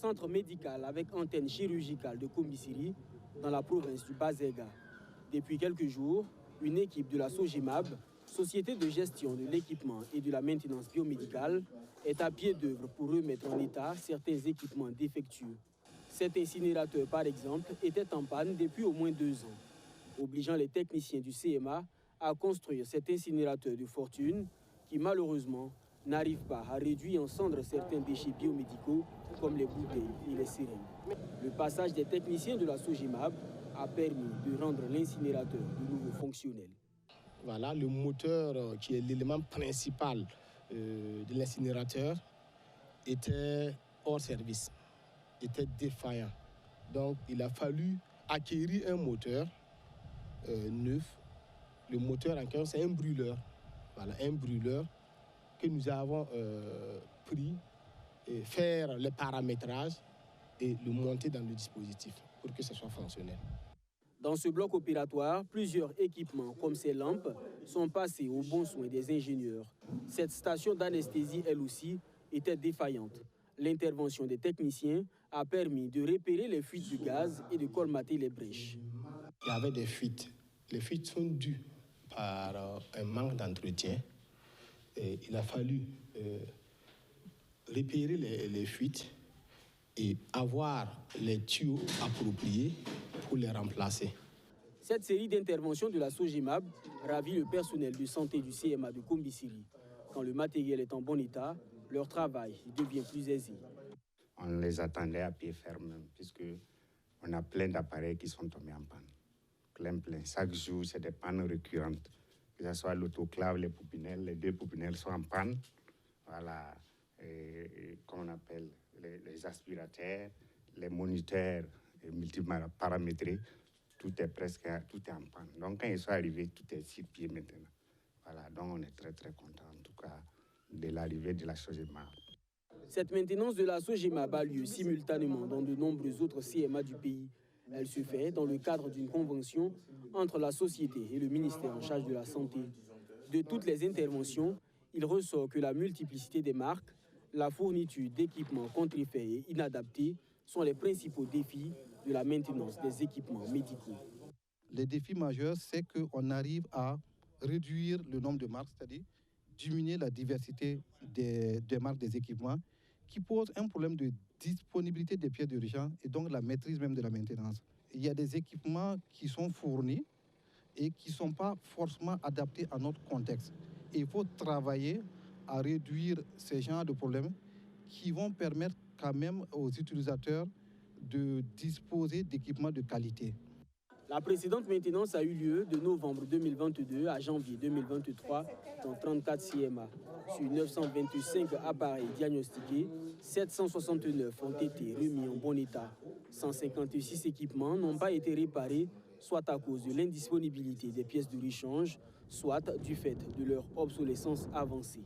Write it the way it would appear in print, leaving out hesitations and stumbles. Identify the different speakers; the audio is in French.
Speaker 1: centre médical avec antenne chirurgicale de Kombisiri, dans la province du Bas-Zega. Depuis quelques jours, une équipe de la Sogimab, Société de gestion de l'équipement et de la maintenance biomédicale, est à pied d'œuvre pour remettre en état certains équipements défectueux. Cet incinérateur, par exemple, était en panne depuis au moins 2 ans, obligeant les techniciens du CMA à construire cet incinérateur de fortune qui, malheureusement, n'arrive pas à réduire en cendres certains déchets biomédicaux comme les bouteilles et les seringues. Le passage des techniciens de la Sogimab a permis de rendre l'incinérateur de nouveau fonctionnel.
Speaker 2: Voilà, le moteur qui est l'élément principal de l'incinérateur était hors service, était défaillant. Donc il a fallu acquérir un moteur neuf. Le moteur en question, c'est un brûleur. Voilà, un brûleur que nous avons pris et faire le paramétrage et le monter dans le dispositif pour que ce soit fonctionnel.
Speaker 1: Dans ce bloc opératoire, plusieurs équipements comme ces lampes sont passés aux bons soins des ingénieurs. Cette station d'anesthésie, elle aussi, était défaillante. L'intervention des techniciens a permis de repérer les fuites de gaz et de colmater les brèches.
Speaker 2: Il y avait des fuites. Les fuites sont dues par un manque d'entretien. Et il a fallu repérer les fuites et avoir les tuyaux appropriés pour les remplacer.
Speaker 1: Cette série d'interventions de la Sogimab ravit le personnel de santé du CMA de Kombisiri. Quand le matériel est en bon état, leur travail devient plus aisé.
Speaker 3: On les attendait à pied ferme, puisqu'on a plein d'appareils qui sont tombés en panne. Plein. Chaque jour, c'est des pannes récurrentes. Que ce soit l'autoclave, les poupinelles, les 2 poupinelles sont en panne. Voilà, qu'on appelle les aspirateurs, les moniteurs multiparamétrés, tout est en panne. Donc quand ils sont arrivés, tout est sur pied maintenant. Voilà, donc on est très très content en tout cas de l'arrivée de la Sogimab.
Speaker 1: Cette maintenance de la Sogimab a lieu simultanément dans de nombreux autres CMA du pays. Elle se fait dans le cadre d'une convention entre la société et le ministère en charge de la Santé. De toutes les interventions, il ressort que la multiplicité des marques, la fourniture d'équipements contrefaits et inadaptés sont les principaux défis de la maintenance des équipements médicaux.
Speaker 4: Les défis majeurs, c'est qu'on arrive à réduire le nombre de marques, c'est-à-dire diminuer la diversité des marques des équipements, qui pose un problème de disponibilité des pièces d'urgence et donc la maîtrise même de la maintenance. Il y a des équipements qui sont fournis et qui ne sont pas forcément adaptés à notre contexte. Et il faut travailler à réduire ces genres de problèmes qui vont permettre quand même aux utilisateurs de disposer d'équipements de qualité.
Speaker 1: La précédente maintenance a eu lieu de novembre 2022 à janvier 2023 dans 34 CMA. Sur 925 appareils diagnostiqués, 769 ont été remis en bon état. 156 équipements n'ont pas été réparés, soit à cause de l'indisponibilité des pièces de rechange, soit du fait de leur obsolescence avancée.